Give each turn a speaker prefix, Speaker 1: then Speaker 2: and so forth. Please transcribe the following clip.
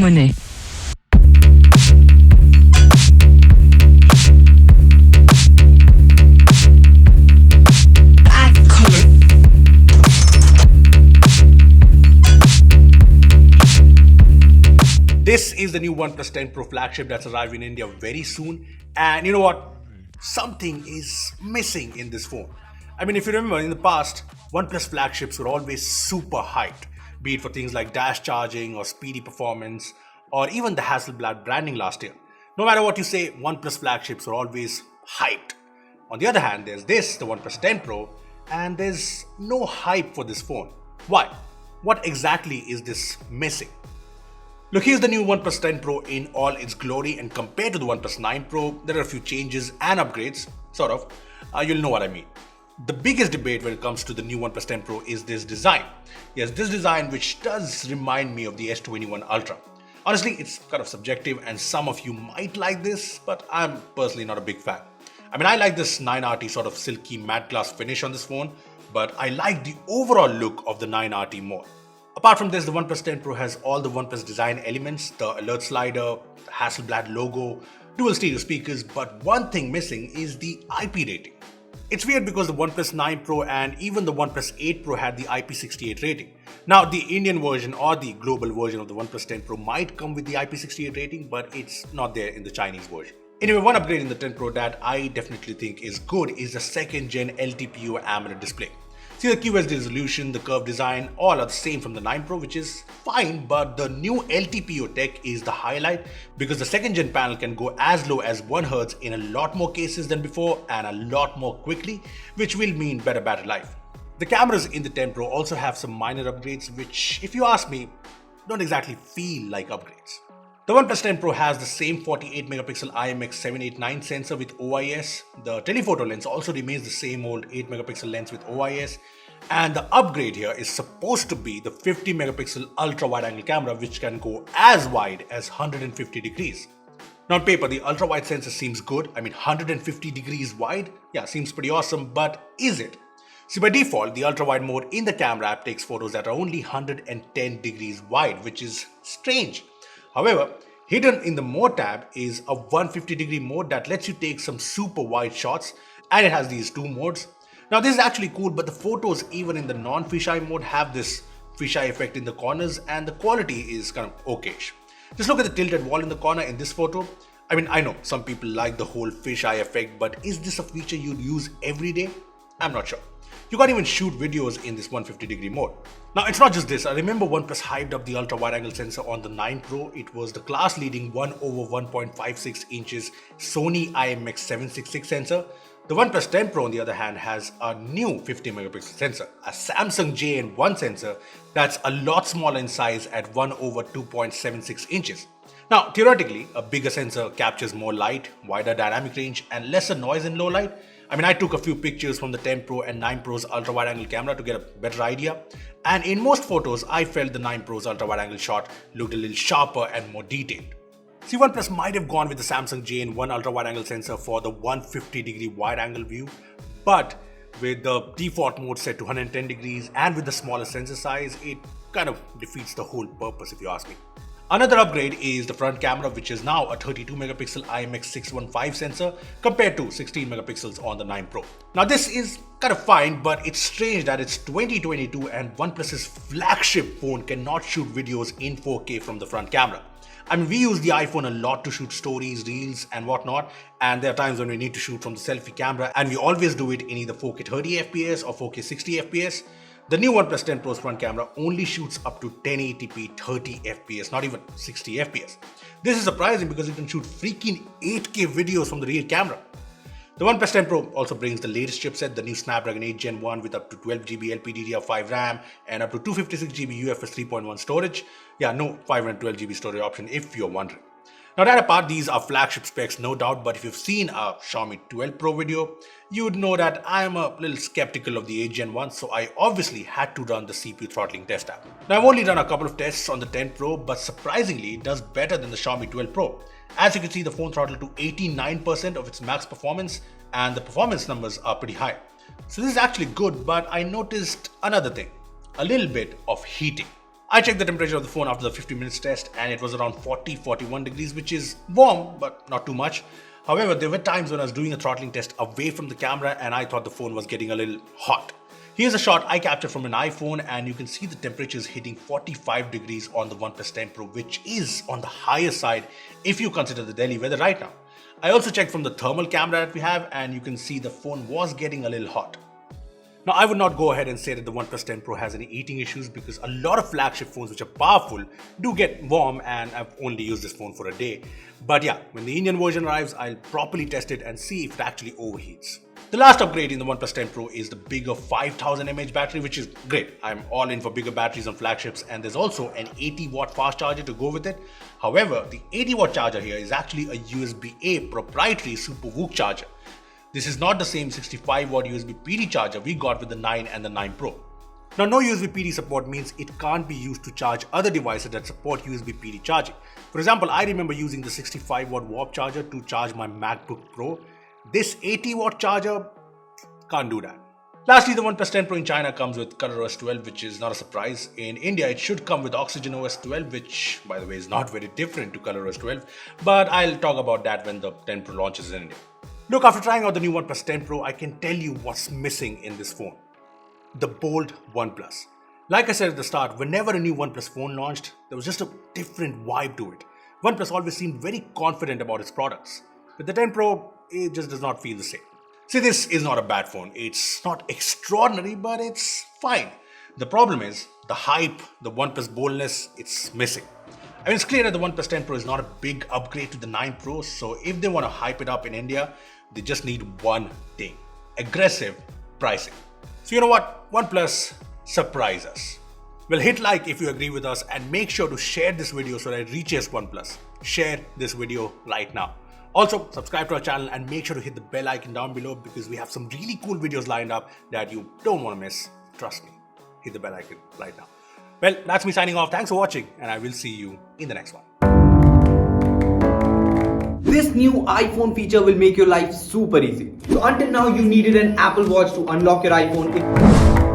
Speaker 1: monnaie.
Speaker 2: This is the new OnePlus 10 Pro flagship that's arriving in India very soon. And you know what? Something is missing in this phone. I mean, if you remember in the past, OnePlus flagships were always super hyped, be it for things like dash charging or speedy performance, or even the Hasselblad branding last year. No matter what you say, OnePlus flagships were always hyped. On the other hand, there's this, the OnePlus 10 Pro, and there's no hype for this phone. Why? What exactly is this missing? Look, here's the new OnePlus 10 Pro in all its glory, and compared to the OnePlus 9 Pro, there are a few changes and upgrades, sort of. You'll know what I mean. The biggest debate when it comes to the new OnePlus 10 Pro is this design. Yes, this design which does remind me of the S21 Ultra. Honestly, it's kind of subjective and some of you might like this, but I'm personally not a big fan. I mean, I like this 9RT sort of silky matte glass finish on this phone, but I like the overall look of the 9RT more. Apart from this, the OnePlus 10 Pro has all the OnePlus design elements, the alert slider, the Hasselblad logo, dual stereo speakers, but one thing missing is the IP rating. It's weird because the OnePlus 9 Pro and even the OnePlus 8 Pro had the IP68 rating. Now, the Indian version or the global version of the OnePlus 10 Pro might come with the IP68 rating, but it's not there in the Chinese version. Anyway, one upgrade in the 10 Pro that I definitely think is good is the second Gen LTPO AMOLED display. See, the QHD resolution, the curved design, all are the same from the 9 Pro, which is fine, but the new LTPO tech is the highlight because the second gen panel can go as low as 1 Hz in a lot more cases than before and a lot more quickly, which will mean better battery life. The cameras in the 10 Pro also have some minor upgrades, which, if you ask me, don't exactly feel like upgrades. The OnePlus 10 Pro has the same 48 megapixel IMX789 sensor with OIS. The telephoto lens also remains the same old 8 megapixel lens with OIS. And the upgrade here is supposed to be the 50 megapixel ultra wide angle camera, which can go as wide as 150 degrees. Now on paper, the ultra wide sensor seems good. I mean, 150 degrees wide, yeah, seems pretty awesome, but is it? See, by default, the ultra wide mode in the camera app takes photos that are only 110 degrees wide, which is strange. However, hidden in the mode tab is a 150 degree mode that lets you take some super wide shots, and it has these two modes. Now this is actually cool, but the photos even in the non-fisheye mode have this fisheye effect in the corners and the quality is kind of okayish. Just look at the tilted wall in the corner in this photo. I mean, I know some people like the whole fisheye effect, but is this a feature you'd use every day? I'm not sure. You can't even shoot videos in this 150 degree mode. Now, it's not just this. I remember OnePlus hyped up the ultra wide angle sensor on the 9 Pro. It was the class leading 1/1.56 inches Sony IMX766 sensor. The OnePlus 10 Pro on the other hand has a new 50 megapixel sensor, a Samsung JN1 sensor that's a lot smaller in size at 1/2.76 inches. Now, theoretically, a bigger sensor captures more light, wider dynamic range, and lesser noise in low light. I mean, I took a few pictures from the 10 Pro and 9 Pro's ultra wide angle camera to get a better idea. And in most photos, I felt the 9 Pro's ultra wide angle shot looked a little sharper and more detailed. See, OnePlus might have gone with the Samsung JN1 ultra wide angle sensor for the 150 degree wide angle view, but with the default mode set to 110 degrees and with the smaller sensor size, it kind of defeats the whole purpose if you ask me. Another upgrade is the front camera, which is now a 32 megapixel IMX615 sensor compared to 16 megapixels on the 9 Pro. Now this is kind of fine, but it's strange that it's 2022 and OnePlus's flagship phone cannot shoot videos in 4K from the front camera. I mean, we use the iPhone a lot to shoot stories, reels and whatnot, and there are times when we need to shoot from the selfie camera and we always do it in either 4K 30 FPS or 4K 60 FPS. The new OnePlus 10 Pro's front camera only shoots up to 1080p 30 FPS, not even 60 FPS. This is surprising because it can shoot freaking 8K videos from the rear camera. The OnePlus 10 Pro also brings the latest chipset, the new Snapdragon 8 Gen 1 with up to 12GB LPDDR5 RAM and up to 256GB UFS 3.1 storage. Yeah, no 512GB storage option if you're wondering. Now that apart, these are flagship specs, no doubt, but if you've seen a Xiaomi 12 Pro video, you'd know that I am a little skeptical of the 8 Gen 1, so I obviously had to run the CPU throttling test app. Now I've only done a couple of tests on the 10 Pro, but surprisingly it does better than the Xiaomi 12 Pro. As you can see, the phone throttled to 89% of its max performance, and the performance numbers are pretty high. So this is actually good, but I noticed another thing, a little bit of heating. I checked the temperature of the phone after the 50 minutes test and it was around 40-41 degrees, which is warm but not too much. However, there were times when I was doing a throttling test away from the camera and I thought the phone was getting a little hot. Here's a shot I captured from an iPhone and you can see the temperatures hitting 45 degrees on the OnePlus 10 Pro, which is on the higher side if you consider the Delhi weather right now. I also checked from the thermal camera that we have and you can see the phone was getting a little hot. Now, I would not go ahead and say that the OnePlus 10 Pro has any heating issues because a lot of flagship phones which are powerful do get warm, and I've only used this phone for a day. But yeah, when the Indian version arrives, I'll properly test it and see if it actually overheats. The last upgrade in the OnePlus 10 Pro is the bigger 5000 mAh battery, which is great. I'm all in for bigger batteries on flagships, and there's also an 80-watt fast charger to go with it. However, the 80-watt charger here is actually a USB-A proprietary Super VOOC charger. This is not the same 65-watt USB PD charger we got with the 9 and the 9 Pro. Now, no USB PD support means it can't be used to charge other devices that support USB PD charging. For example, I remember using the 65-watt Warp charger to charge my MacBook Pro. This 80-watt charger can't do that. Lastly, the OnePlus 10 Pro in China comes with ColorOS 12, which is not a surprise. In India, it should come with OxygenOS 12, which, by the way, is not very different to ColorOS 12. But I'll talk about that when the 10 Pro launches in India. Look, after trying out the new OnePlus 10 Pro, I can tell you what's missing in this phone. The bold OnePlus. Like I said at the start, whenever a new OnePlus phone launched, there was just a different vibe to it. OnePlus always seemed very confident about its products. With the 10 Pro, it just does not feel the same. See, this is not a bad phone. It's not extraordinary, but it's fine. The problem is, the hype, the OnePlus boldness, it's missing. I mean, it's clear that the OnePlus 10 Pro is not a big upgrade to the 9 Pro, so if they want to hype it up in India, they just need one thing: aggressive pricing. So you know what? OnePlus, surprise us. Well, hit like if you agree with us and make sure to share this video so that it reaches OnePlus. Share this video right now. Also, subscribe to our channel and make sure to hit the bell icon down below because we have some really cool videos lined up that you don't want to miss. Trust me, hit the bell icon right now. Well, that's me signing off. Thanks for watching and I will see you in the next one.
Speaker 1: This new iPhone feature will make your life super easy. So until now you needed an Apple Watch to unlock your iPhone.